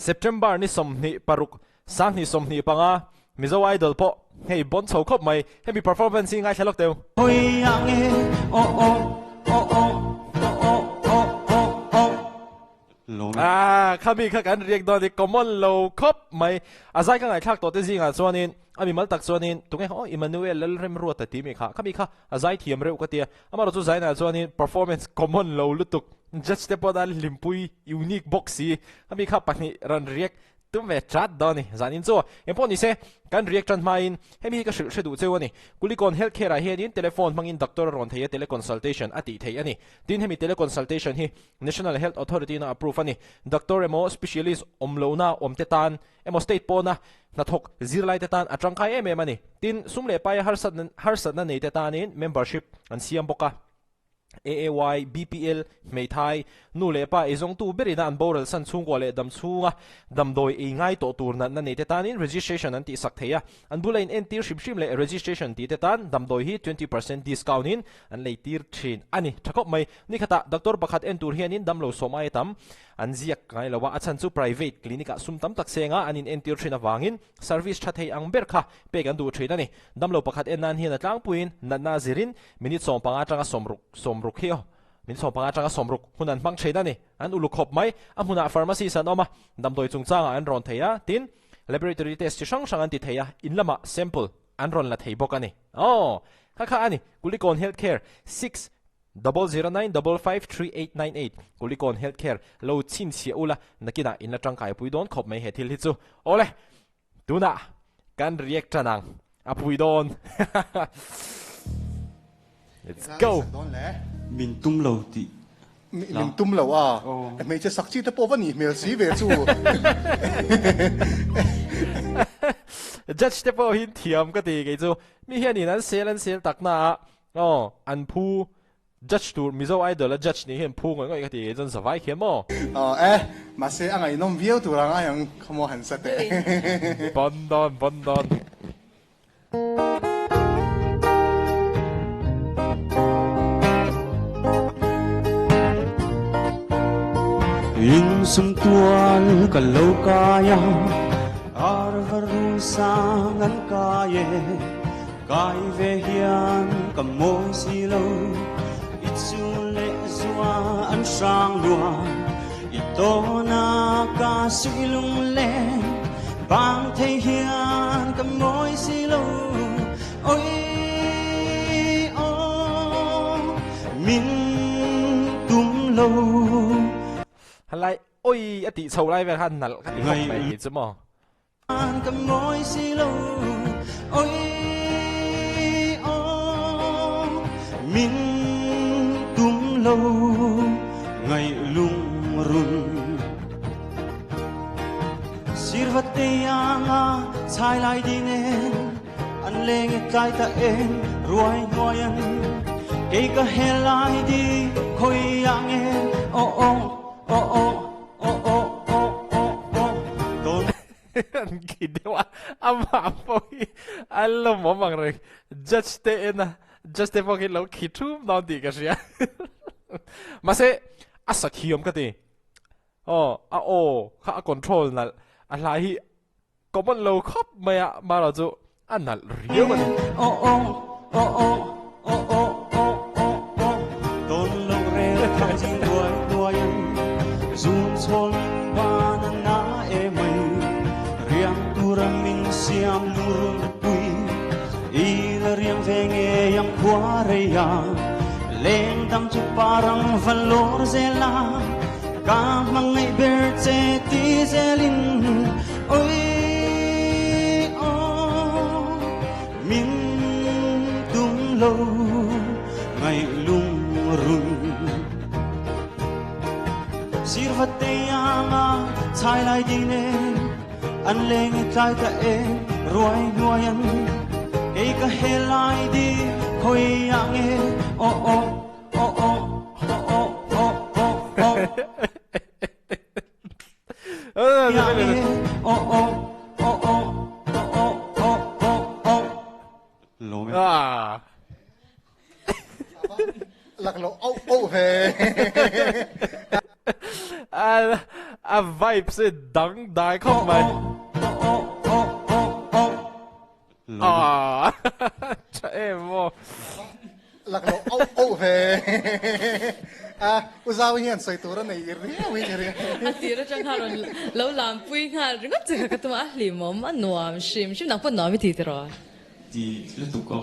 September ni somni paruk sang ni somni panga Mizo idol po hey bon chho khop mai happy performance ngai thalok teu khami kha kan riak do ni common low khop mai azai ka ngai thak to te zinga chuanin ami mal tak chuanin tungai ho Emmanuel lal rem ruat ta ti mi kha khami kha azai thiam reu ka tia amaro chu zaina chuanin performance common low lutuk just te podal limpui unique boxi khami kha pani ran riak tum ve chat doni zanin cho empo ni se kan reaction main hemi ka shredu chewani kulikon healthcare he din telephone mangin doctor ron thei teleconsultation ati thei ani tin hemi teleconsultation hi national health authority na approve ani doctor emo specialist omlona omtetan emo state pona na thok zirlai tetan atangkai em ani tin sumle pai harsat na nei tetanin membership an siam boka AAY, BPL, Meithai, Nulepa, Izong tu berina an boral san chungwa le dam chunga dam doi e ngai to tur na nei tetanin registration an ti sak theya an bulain entir shim le registration ti tetan dam doi hi 20% discount in an leitir thin ani thakop mai ni khata doctor pakhat en tur hianin dam lo somai tam an ziak ngai lawa achan chu private clinic a sum tam tak senga anin entir thina wangin service thathei ang berkha pe gan du thina ni dam lo pakhat en nan hian atlang puin na zirin minute som panga tanga somruk hiyo min som panga tanga somruk hunan mang thina ni an ulukhop mai amuna pharmacy san oma dam doi chungchanga an ron theya tin laboratory test chi sang sang an ti theya inlama sample an ron la thei bokani kha ani kulikon healthcare 6 009553898 kulikon healthcare lo chin sia ula nakina in la tangkai puidon khop mai he thil hi chu ole tuna kan react nang apuidon let's go min tum lo ti min tum lo mai che sak chi te po vani mel si ve chu judge te po hin thiam ka ti ge chu mi hian in an sel takna an phu judge tur Mizo idol judge ni hian phu ngai ka ti jon savai khiam mo ma se angai nom view tu rang ayang khamo han sa te bon in sum tuan ka lo kaya ar varu sangan kaye kai ve hian ka moi si lo itsu le zua an sang lua ito na ka silung le bang thei hian ka moi si lo oi min tum lo halai oi ati chho lai ve han nal khati khop mai hi chumo an ka moi si lo oi min tum lo ngai lung run sirvate anga chai lai dinen an leng kai ta en ruai noyan ke ka helai di khoi yang en an kidewa ama poi allo mo mang re judge te ena just te poi lo khitum non di ka sia ma se asakhiam ka te kha control na ala hi common low khop maya mara jo anal rio ma ton lo re ka jing duai zun sol ban na e mai riang turam min siam lurun pui il riang venge yang kuarea leng dam chu parang valor zela ka mangai berte ti zelin oi min tum lo ngai lung run sirvate anga chai lai dinen an leng kai ta e ruai nuayan e ka helai di khoi yang e lạc lộ âu âu về a vibe สิดังได้เข้ามาใช่โม lạc lộ ô về u sao hiện soi tu ra này ria thì nó chẳng hạn lâu làm vui ha rồi ngắt chừng cái tụi anh liềm mà nuam sim nặng phân nói với thì rồi thì lúc tụ có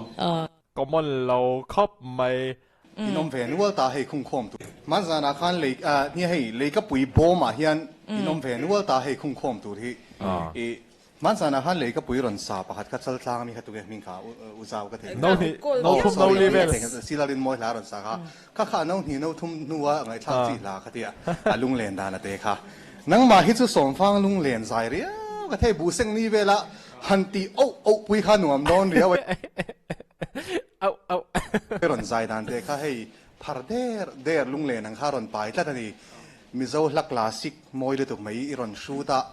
có món lâu khóc mày inom về nuôi ta hay không khom tu mà giờ na khan lấy như hay lấy cái bụi bò mà hiện inom về nuôi ta hay không khom tu thì mà giờ na khan lấy cái bụi rần sa bà hạt cái sal sang mi hạt tu cái mình khá u sao cái thế no thum no level xí la lên môi lá rần sa khá khá nông thì nông thum nuôi ngay thang chỉ là cái thế lung lên đàn là thế khá nang mà hít số sòng phang lung lên dài ria cái thế bù sinh ni về là hành ti bụi khăn nuam non ria rần dài đàn thế khá hay par der lung lên nang khá rần bài tất này Mizo là classic môi được tụi mấy rần su ta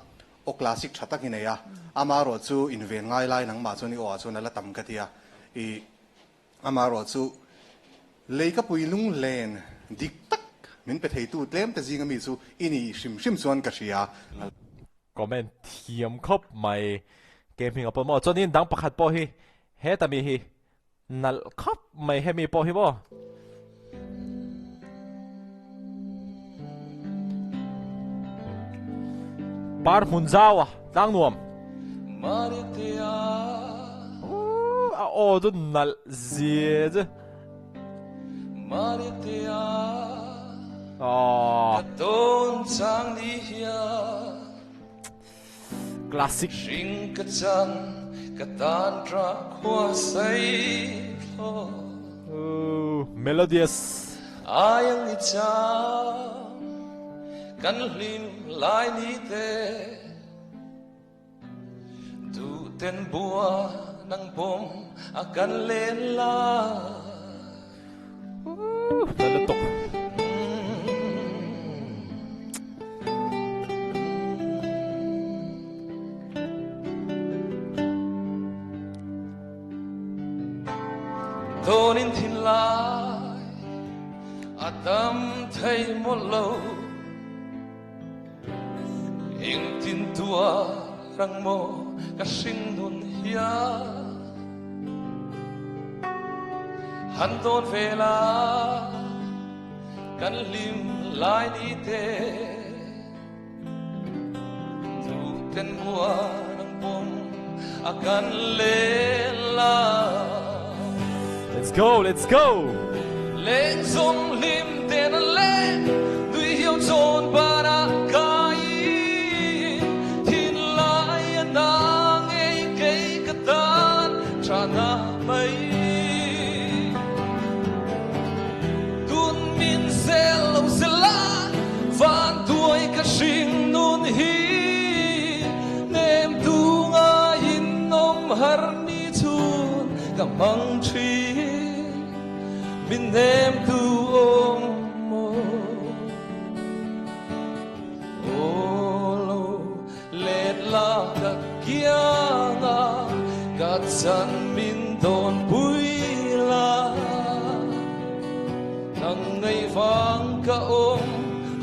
o classic chata ki neya amaro chu invent ngai lai nang ma chu ni o chu na la tam ka tia I amaro chu lei ka pui lung len dik tak min pe thei tu tlem ta jinga mi chu ini shim chuan ka ria comment thiam khop mai gaming up mo chonin dang pakhat po hi he ta mi hi nal khop mai he mi po hi bo par munzawa dang nuam o du nal zia Tôn sang đi hia classic Sinh cả chân cả tan ra khoa say lo melodious Ai ang ichang Kan lim lai ni te Tu ten bua nang bom akan len la nalatok Tonin thin lai Atam thay một lâu Ing tin tua rang mo kasing nun hiya Han ton về la Kan lim lai ni te Tu ten bua nang bom akan lela let's go Lên sông lim tên lên Tuy hiếu trốn ba đã kai Thiên lại nàng ấy cây cất tan Trả na mây Tuôn min xe lâu xe lá Vạn tuổi cả sinh nôn hi Nem tu nga in om har ni chun Cả măng tri Min nem tu om mo Olo let la ka kianga Kat san min don pui la Nang ngay vang ka om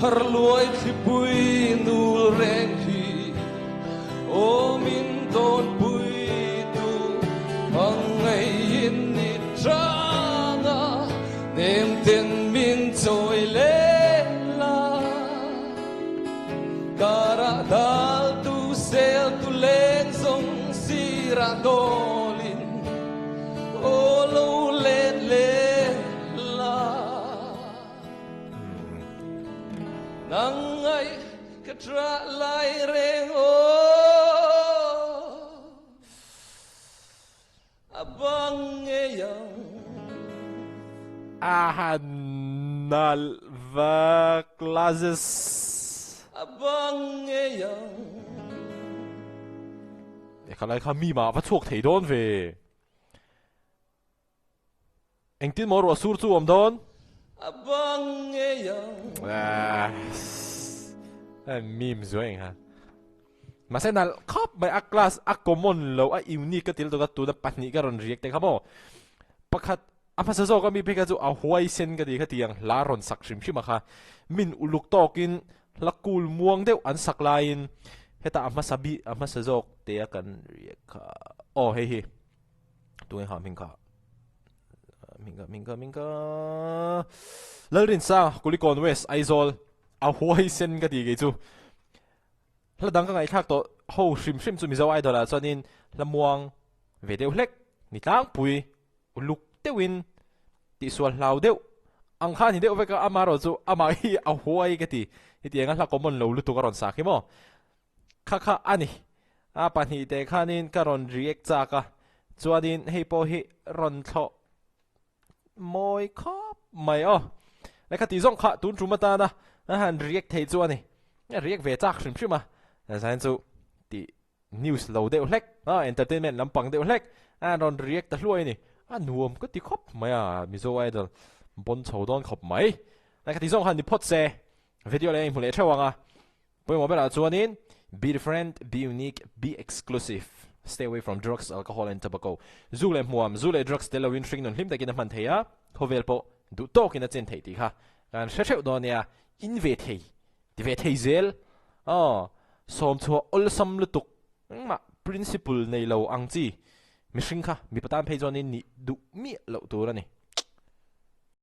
Har luay khi pui nul reng hi O min don pui tu Ang ngay in ni tranga Nem ten min trôi lên la Cara dal tu sel tu lên sông si ra dolin O lâu lên lên la Nang ay katra lai reng o Abang ngeyang nal va classes Abang ngeyang Kalai kha mi ma va chok thei don ve engtin mor wa sur chu om don Abang ngeyang meme zoeng ha masenal khop by a class a common lo a unique ka til to ka tu da patni ka ron react ka mo pakhat apa sa zo ka mi pe ka chu a huai sen ka di kha tiang la ron sak shim shima kha min uluk tokin lakul muang deu an sak lain heta ama sabi ama sajok te kan riek kha oh he tu ha minga lalrin sa kulikon west aizol a huai sen ka ti ge chu la dang ka ngai thak to ho shrim chu Mizo idol a chuanin lamuang ve deu hlek ni tlang pui uluk tewin ti sual hlau deu ang khan hi deu veka amaro chu ama hi a huai ka ti tianga hla common lo lu tu karon sa khimo kha ani a pa ni te khanin karon react cha ka chuanin hei po hi ron tho moi khop mai le kha ti zong kha tun chu mata na han react thei chu ani react ve chak shrim shima san chu ti news lo deu hlek entertainment lampang deu hlek ron react ta hluai ni nuam ko ti khop mai Mizo idol bon chho don khop mai le kha ti zong han ni phot se video le hule thawanga poi mo bela chuanin be different, be unique, be exclusive. Stay away from drugs, alcohol and tobacco. Zule muam, zule drugs de lawin shring non hlim takin man theya. Hovel po du tok in a chen thei ti kha. Kan shecheu don ya in ve thei. Ti ve thei zel. Som chu ol sam lutuk. Ma principle nei lo ang chi. Mi shring kha mi patan phei jonin ni du mi lo tu ra ni.